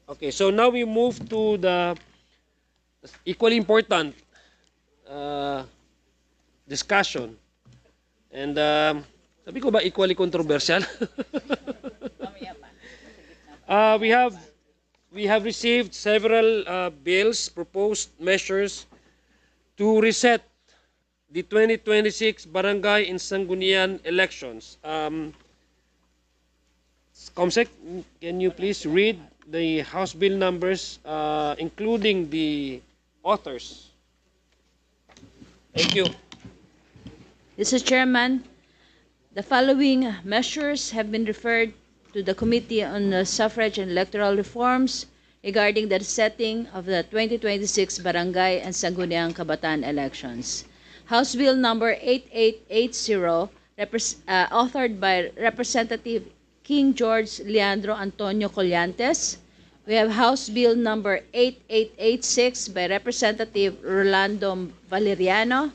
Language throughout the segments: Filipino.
Okay, so now we move to the equally important uh, discussion. And sabi ko ba equally controversial? uh, we have we have received several bills, proposed measures to reset the 2026 barangay and sanggunian elections. Comsec, can you please read the House bill numbers, including the authors? Thank you. Mr. Chairman, the following measures have been referred to the Committee on Suffrage and Electoral Reforms regarding the setting of the 2026 Barangay and Sangguniang Kabataan elections. House Bill number 8880, authored by Representative King George Leandro Antonio Collantes. We have House Bill number 8886 by Representative Rolando Valeriano.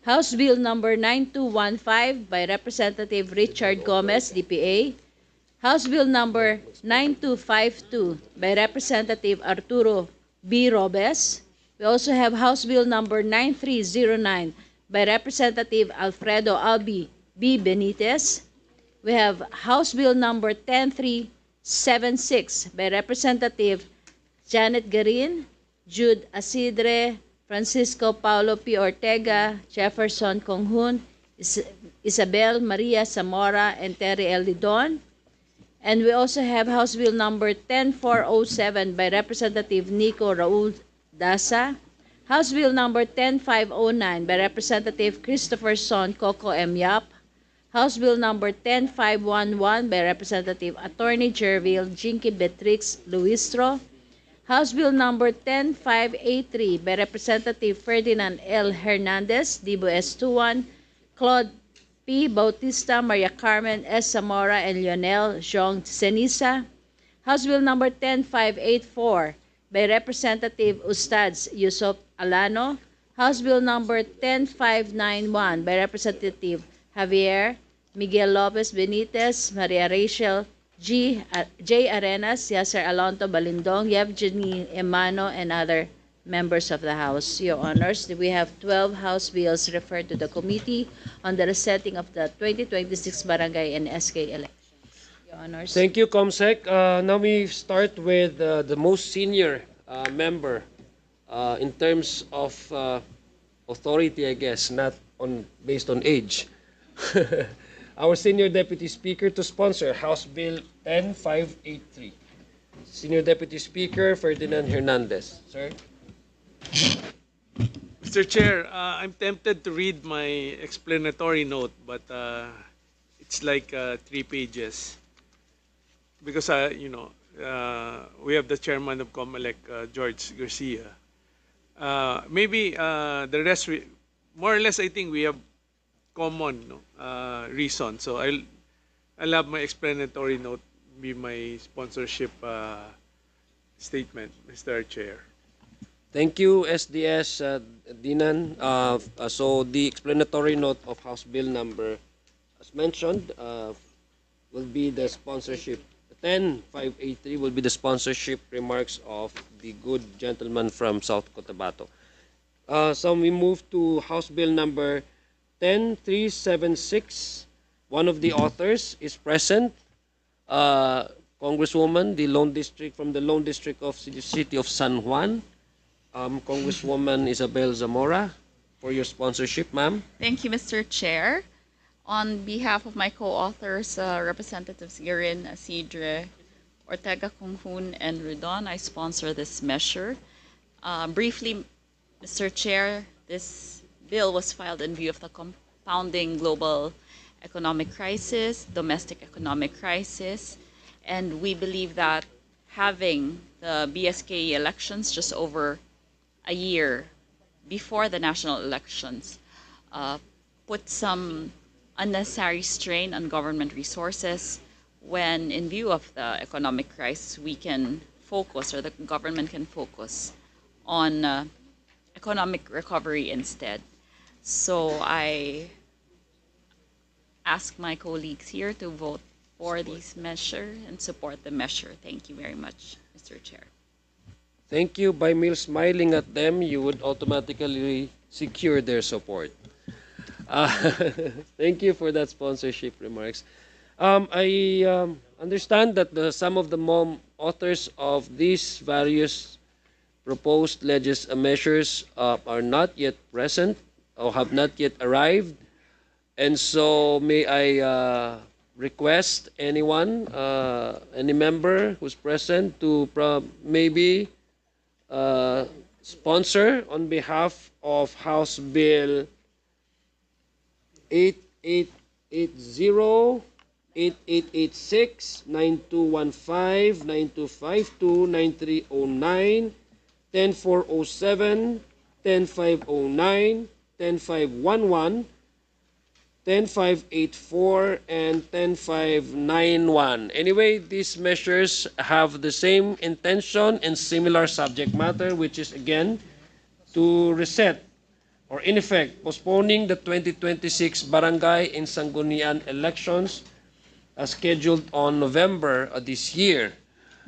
House Bill number 9215 by Representative Richard Gomez, DPA. House Bill number 9252 by Representative Arturo B. Robes. We also have House Bill number 9309 by Representative Alfredo Albi B. Benitez. We have House Bill number 10376 by Representative Janet Garin, Jude Asidre, Francisco Paulo P. Ortega, Jefferson Conghun, Isabel Maria Zamora, and Terry L. Lidon. And we also have House Bill number 10407 by Representative Nico Raul Dasa. House Bill number 10509 by Representative Christopher Son Coco M. Yap. House Bill number 10511 by Representative Attorney Jervil Jinky Betrix Luistro. House Bill number 10583 by Representative Ferdinand L. Hernandez, Dibo S21, Claude P. Bautista, Maria Carmen S. Zamora, and Lionel Jong Senisa. House Bill number 10584 by Representative Ustads Yusuf Alano. House Bill number 10591 by Representative Javier Miguel Lopez Benitez, Maria Rachel J. Arenas, Yasser Alonto Balindong, Yevgeny Emano, and other members of the House. Your Honors, we have 12 House bills referred to the Committee on the resetting of the 2026 Barangay and SK elections. Your Honors. Thank you, Comsec. Now we start with the most senior member in terms of authority, I guess, not on based on age. Our Senior Deputy Speaker to sponsor House Bill 10583. Senior Deputy Speaker Ferdinand Hernandez. Sir? Mr. Chair, I'm tempted to read my explanatory note, but it's like 3 pages. Because, we have the chairman of COMELEC, George Garcia. Maybe the rest, more or less, I think we have common reason. So I'll have my explanatory note be my sponsorship statement, Mr. Chair. Thank you, SDS Dinan. So the explanatory note of House Bill number, as mentioned, will be the sponsorship. 10583 will be the sponsorship remarks of the good gentleman from South Cotabato. So we move to House Bill number 10376. One of the authors is present. Congresswoman, the Lone District from the Lone District of the City of San Juan. Congresswoman Isabel Zamora, for your sponsorship, ma'am. Thank you, Mr. Chair. On behalf of my co-authors, Representatives Garin, Asidre, Ortega Conghun, and Redon, I sponsor this measure. Briefly, Mr. Chair, this bill was filed in view of the compounding global economic crisis, domestic economic crisis, and we believe that having the BSK elections just over a year before the national elections put some unnecessary strain on government resources when, in view of the economic crisis, we can focus, or the government can focus on economic recovery instead. So I ask my colleagues here to vote for this measure and support the measure. Thank you very much, Mr. Chair. Thank you. By mere smiling at them, you would automatically secure their support. Uh, Thank you for that sponsorship remarks. I understand that some of the authors of these various proposed measures are not yet present or have not yet arrived. And so may I request anyone, any member who's present to maybe sponsor on behalf of House Bill 8880, 8886, 9215, 9252, 9309, 10407, 10509, 10511, 10584, and 10591. Anyway, these measures have the same intention and similar subject matter, which is again to reset or in effect postponing the 2026 barangay and sanggunian elections scheduled on November of this year.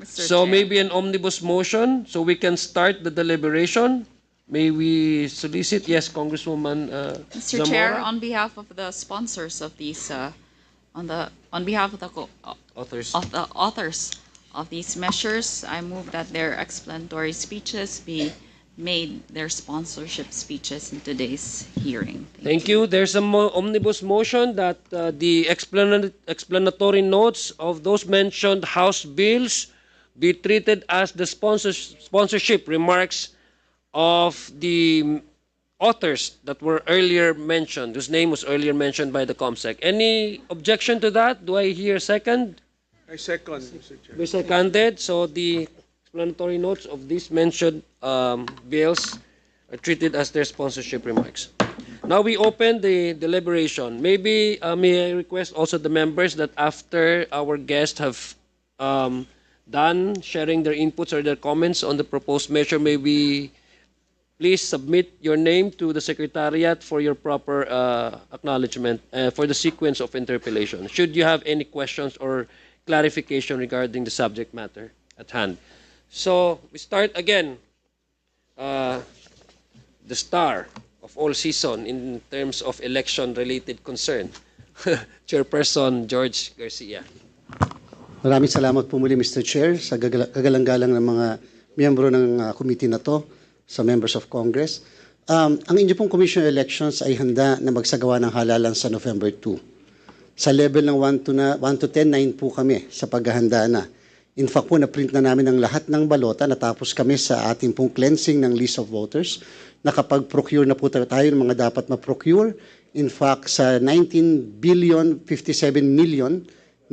Mr. So Chair. maybe an omnibus motion so we can start the deliberation. May we solicit? Yes, Congresswoman Mr. Zamora. Chair, on behalf of the sponsors of these, on behalf of Authors. the authors of these measures, I move that their explanatory speeches be made their sponsorship speeches in today's hearing. Thank you. There's an omnibus motion that the explanatory notes of those mentioned House bills be treated as the sponsorship remarks of the authors that were earlier mentioned, whose name was earlier mentioned by the COMSEC. Any objection to that? Do I hear second? I second, Mr. Chair. Be seconded. So the explanatory notes of these mentioned bills are treated as their sponsorship remarks. Now we open the deliberation. Maybe may I request also the members that after our guests have done sharing their inputs or their comments on the proposed measure, maybe please submit your name to the Secretariat for your proper acknowledgement for the sequence of interpellation. Should you have any questions or clarification regarding the subject matter at hand. So we start again, the star of all season in terms of election-related concern, Chairperson George Garcia. Maraming salamat po muli, Mr. Chair, sa kagalang-galang ng mga miyembro ng committee na to, sa members of Congress. Ang inyo pong Commission on Elections ay handa na magsagawa ng halalan sa November 2. Sa level ng 1 to 10, 9 po kami sa paghahanda na. In fact po, na-print na namin ang lahat ng balota, natapos kami sa ating pong cleansing ng list of voters. Nakapag-procure na po tayo ng mga dapat ma-procure. In fact, sa 19 billion 57 million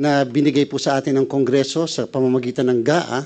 na binigay po sa atin ng Kongreso sa pamamagitan ng GAA,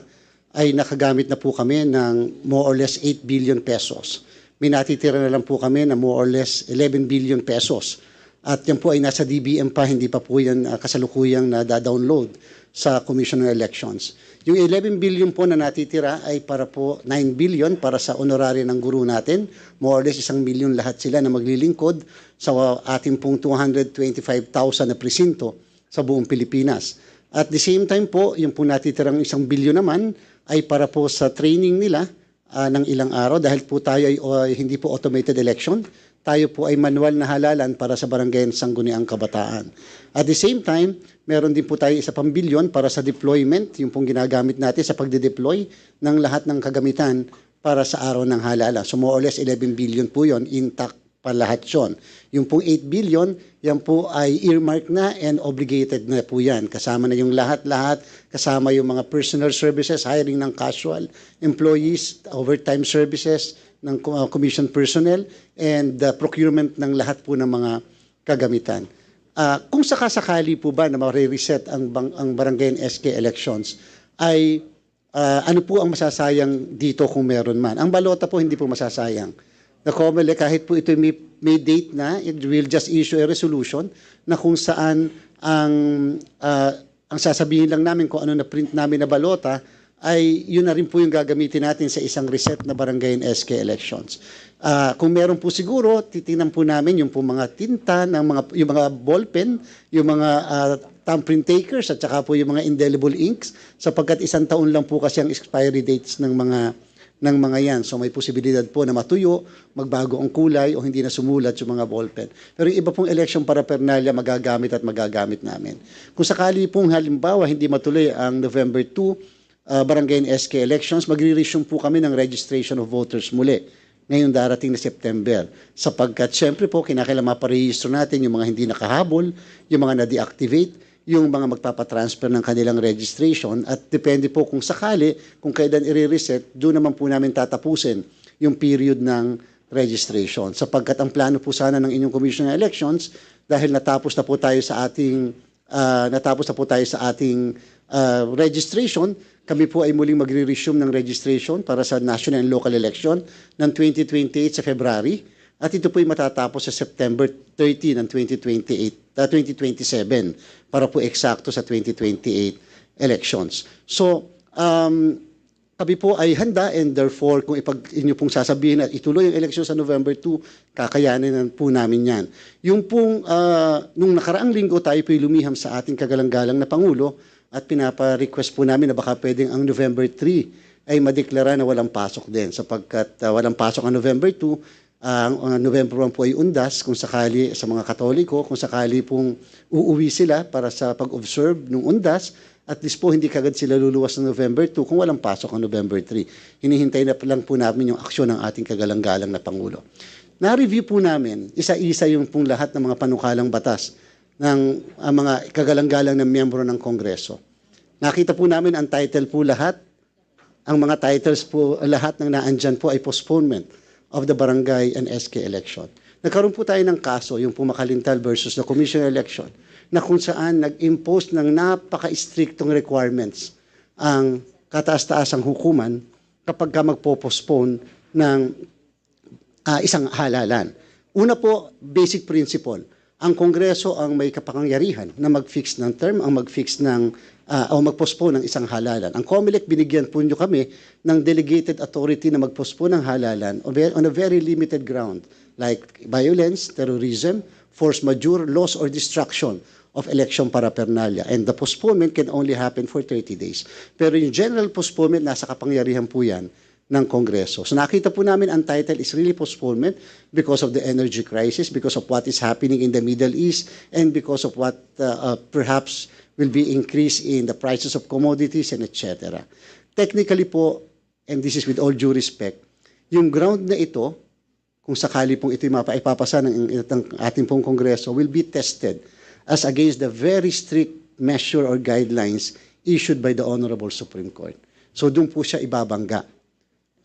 ay nakagamit na po kami ng more or less 8 billion pesos. May natitira na lang po kami na more or less 11 billion pesos. At yan po ay nasa DBM pa, hindi pa po yan kasalukuyang na-download sa Commission on Elections. Yung 11 billion po na natitira ay para po 9 billion para sa honorary ng guru natin. More or less 1 million lahat sila na maglilingkod sa ating pong 225,000 na presinto sa buong Pilipinas. At the same time po, yung po natitirang 1 billion naman ay para po sa training nila ng ilang araw dahil po tayo ay hindi po automated election. Tayo po ay manual na halalan para sa barangay ng Sangguniang Kabataan. At the same time, meron din po tayo 1 bilyon para sa deployment, yung pong ginagamit natin sa pagde-deploy ng lahat ng kagamitan para sa araw ng halalan. So more or less 11 billion po yon, intact pa lahat yun. Yung pong 8 billion, yan po ay earmarked na and obligated na po yan. Kasama na yung lahat-lahat, kasama yung mga personal services, hiring ng casual employees, overtime services ng commission personnel, and procurement ng lahat po ng mga kagamitan. Kung sakasakali po ba na ma-reset ang barangay and SK elections, ay ano po ang masasayang dito kung meron man? Ang balota po hindi po masasayang. The COMELEC, kahit po ito may date na, it will just issue a resolution na kung saan ang sasabihin lang namin kung ano na print namin na balota, ay yun na rin po yung gagamitin natin sa isang reset na barangay and SK elections. Kung meron po siguro, titingnan po namin yung po mga tinta, yung mga ballpen, yung mga thumbprint takers at saka po yung mga indelible inks sapagkat 1 taon lang po kasi ang expiry dates ng mga yan. So may posibilidad po na matuyo, magbago ang kulay o hindi na sumulat yung mga ballpen. Pero yung iba pong election paraphernalia magagamit namin. Kung sakali pong halimbawa hindi matuloy ang November 2 barangay and SK elections, magre-resume po kami ng registration of voters muli ngayong darating na September. Sapagkat syempre po kinakailangan maparehistro natin yung mga hindi nakahabol, yung mga na-deactivate, yung mga magpapatransfer ng kanilang registration at depende po kung sakali, kung kailan i-reset, doon naman po namin tatapusin yung period ng registration. Sapagkat ang plano po sana ng inyong Commission on Elections, dahil natapos na po tayo sa ating registration, kami po ay muling magre-resume ng registration para sa national and local election ng 2028 sa February at ito po ay matatapos sa September 30 ng 2027 para po eksakto sa 2028 elections. So, kami po ay handa and therefore kung inyo pong sasabihin at ituloy ang eleksyon sa November 2, kakayanin po namin yan. Yung pong, nung nakaraang linggo tayo po lumiham sa ating kagalang-galang na Pangulo at pinapa-request po namin na baka pwedeng ang November 3 ay madeklara na walang pasok din sapagkat walang pasok ang November 2, ang November 1 po ay undas kung sakali sa mga Katoliko, kung sakali pong uuwi sila para sa pag-observe ng undas, at least po hindi kagad sila luluwas ng November 2 kung walang pasok ang November 3. Hinihintay na lang po namin yung aksyon ng ating kagalang-galang na Pangulo. Na-review po namin, isa-isa yung pong lahat ng mga panukalang batas ng mga kagalang-galang na miyembro ng Kongreso. Nakita po namin ang title po lahat, ang mga titles po lahat ng naandyan po ay postponement of the barangay and SK election. Nagkaroon po tayo ng kaso, yung Makalintal versus the Commission election, na kung saan nag-impose ng napaka-strictong requirements ang kataas-taasang hukuman kapag ka magpo-postpone ng isang halalan. Una po, basic principle. Ang Kongreso ang may kapangyarihan na mag-fix ng term, ang mag-fix ng o mag-postpone ng isang halalan. Ang COMELEC, binigyan po nyo kami ng delegated authority na mag-postpone ng halalan on a very limited ground like violence, terrorism, force majeure, loss or destruction of election paraphernalia. And the postponement can only happen for 30 days. Pero yung general postponement, nasa kapangyarihan po yan ng Kongreso. So nakita po namin ang title is really postponement because of the energy crisis, because of what is happening in the Middle East, and because of what perhaps will be increase in the prices of commodities and etc. Technically po, and this is with all due respect, yung ground na ito, kung sakali pong ito ipapasa ng ating pong Kongreso, will be tested as against the very strict measure or guidelines issued by the Honorable Supreme Court. So doon po siya ibabangga.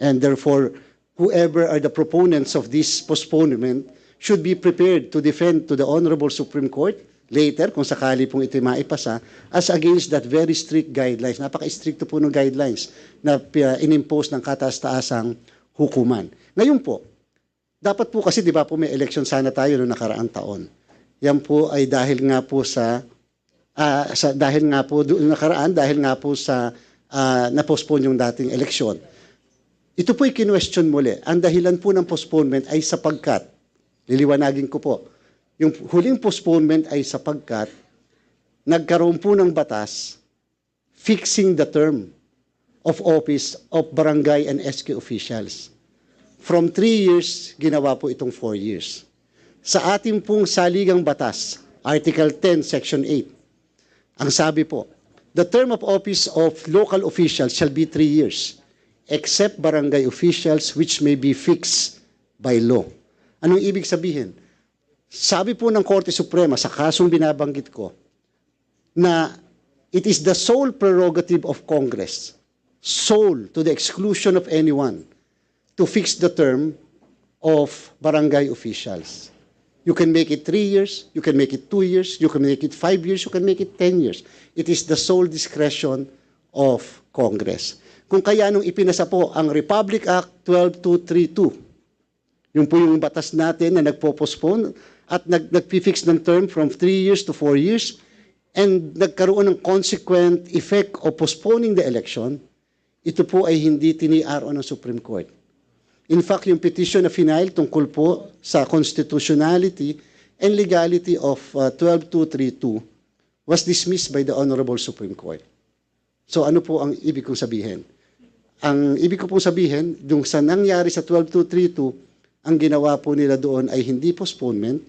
And therefore, whoever are the proponents of this postponement should be prepared to defend to the Honorable Supreme Court later, kung sakali pong ito maipasa, as against that very strict guidelines. Napaka-stricto po ng guidelines na inimpose ng kataas-taasang hukuman. Ngayon po, dapat po kasi, di ba po, may election sana tayo noong nakaraang taon. Yan po ay dahil nga po na-postpone yung dating eleksyon. Ito po'y kinwestiyon muli. Ang dahilan po ng postponement ay sapagkat, liliwanagin ko po, yung huling postponement ay sapagkat nagkaroon po ng batas fixing the term of office of barangay and SK officials. From 3 years, ginawa po itong 4 years. Sa ating pong saligang batas, Article 10, Section 8, ang sabi po, the term of office of local officials shall be 3 years, except barangay officials which may be fixed by law. Anong ibig sabihin? Sabi po ng Korte Suprema sa kasong binabanggit ko na it is the sole prerogative of Congress, sole to the exclusion of anyone, to fix the term of barangay officials. You can make it 3 years, you can make it 2 years, you can make it 5 years, you can make it 10 years. It is the sole discretion of Congress. Kung kaya nung ipinasa po ang Republic Act 12232, yung po yung batas natin na nagpo-postpone at nagpi-fix ng term from 3 years to 4 years, and nagkaroon ng consequent effect of postponing the election, ito po ay hindi tini-RO ng Supreme Court. In fact, yung petition na final tungkol po sa constitutionality and legality of 12232 was dismissed by the Honorable Supreme Court. So ano po ang ibig kong sabihin? Ang ibig ko pong sabihin, yung sa nangyari sa 12232, ang ginawa po nila doon ay hindi postponement.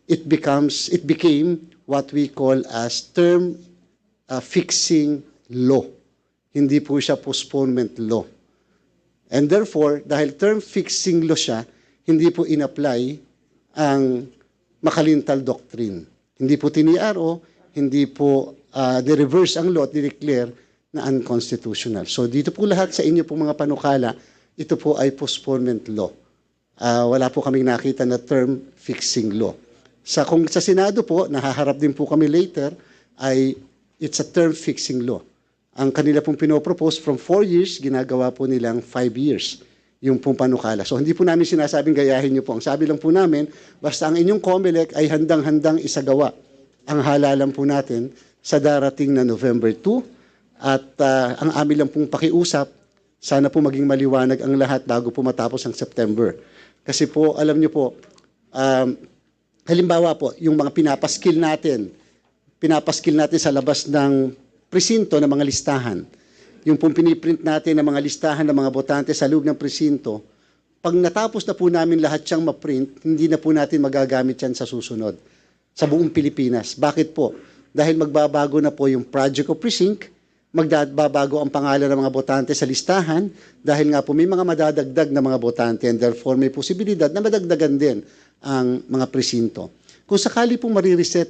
It became what we call as term fixing law. Hindi po siya postponement law. And therefore, dahil term fixing law siya, hindi po in-apply ang Makalintal Doctrine. Hindi po tini-RO, hindi po ni-reverse ang law at ni-declare na unconstitutional. So dito po lahat sa inyo pong mga panukala, ito po ay postponement law. Wala po kaming nakita na term fixing law. Kung sa Senado po, nahaharap din po kami later, ay it's a term fixing law. Ang kanila pong pinopropose from 4 years, ginagawa po nilang 5 years yung pong panukala. So hindi po namin sinasabing gayahin niyo po. Ang sabi lang po namin, basta ang inyong COMELEC ay handang-handang isagawa ang halalan po natin sa darating na November 2. At ang amin lang pong pakiusap, sana po maging maliwanag ang lahat bago po matapos ang September. Kasi po, alam niyo po, halimbawa po, yung mga pinapaskil natin sa labas ng presinto ng mga listahan, yung pong piniprint natin ng mga listahan ng mga botante sa loob ng presinto, pag natapos na po namin lahat siyang ma-print, hindi na po natin magagamit yan sa susunod, sa buong Pilipinas. Bakit po? Dahil magbabago na po yung Project of Precinct, magbabago ang pangalan ng mga botante sa listahan dahil nga po may mga madadagdag na mga botante and therefore may posibilidad na madagdagan din ang mga presinto. Kung sakali pong marireset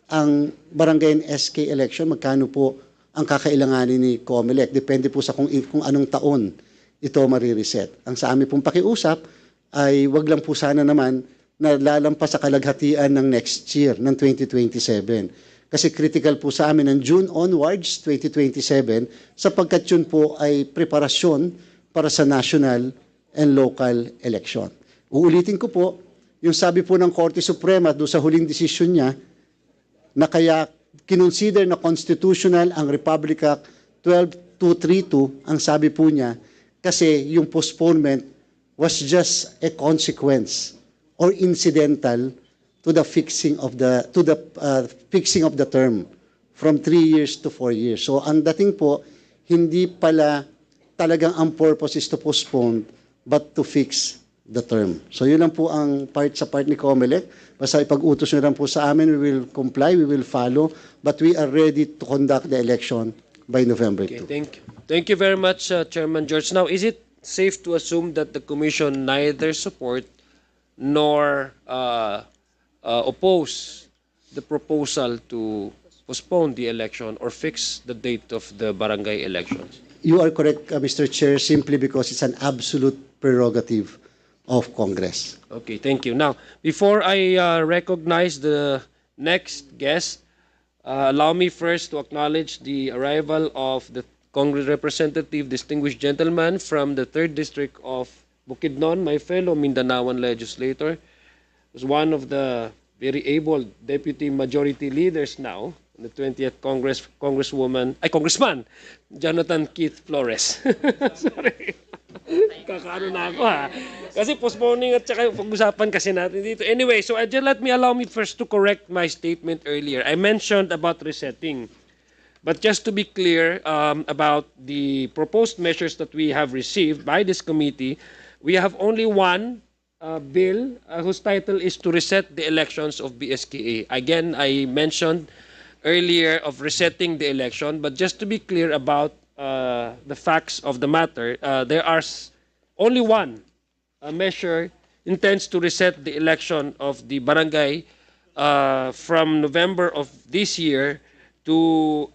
ang barangay and SK election, magkano po ang kakailanganin ni COMELEC? Depende po sa kung anong taon ito marireset. Ang sa amin pong pakiusap ay wag lang po sana naman na lalampas sa kalaghatian ng next year, ng 2027. Kasi critical po sa amin ng June onwards, 2027, sapagkat yun po ay preparasyon para sa national and local election. Uulitin ko po, yung sabi po ng Korte Suprema doon sa huling desisyon niya, na kaya kinonsider na constitutional ang Republic Act 12232, ang sabi po niya, kasi yung postponement was just a consequence or incidental to the fixing of the term from 3 years to 4 years. So ang dating po, hindi pala talagang ang purpose is to postpone but to fix the term. So yun lang po ang sa part ni COMELEC. Basta ipag-utos nyo lang po sa amin, we will comply, we will follow, but we are ready to conduct the election by November 2. Okay, thank you very much, Chairman George. Now, is it safe to assume that the Commission neither support nor oppose the proposal to postpone the election or fix the date of the barangay elections? You are correct, Mr. Chair, simply because it's an absolute prerogative of Congress. Okay, thank you. Now, before I recognize the next guest, allow me first to acknowledge the arrival of the Congress representative, distinguished gentleman from the 3rd District of Bukidnon, my fellow Mindanaoan legislator, was one of the very able deputy majority leaders now in the 20th Congressman, Jonathan Keith Flores. Sorry. Kakaano na ako ha. Kasi postponing at saka pag-usapan kasi natin dito. Anyway, so allow me first to correct my statement earlier. I mentioned about resetting. But just to be clear about the proposed measures that we have received by this committee, we have only one bill whose title is to reset the elections of BSKA. Again, I mentioned earlier of resetting the election, but just to be clear about the facts of the matter, there are only one measure intends to reset the election of the barangay from November of this year to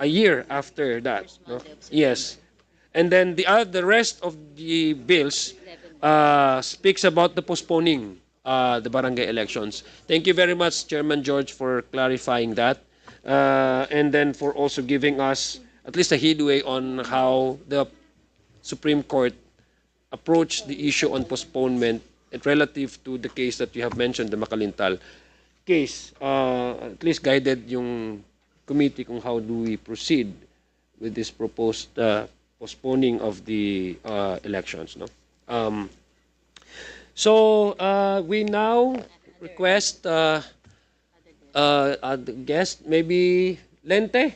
a year after that. No? Yes. And then the rest of the bills speaks about the postponing the barangay elections. Thank you very much, Chairman George, for clarifying that. And then for also giving us at least a headway on how the Supreme Court approached the issue on postponement and relative to the case that you have mentioned, the Makalintal case. At least guided yung committee kung how do we proceed with this proposed postponing of the elections. No? So we now request guest, maybe Lente?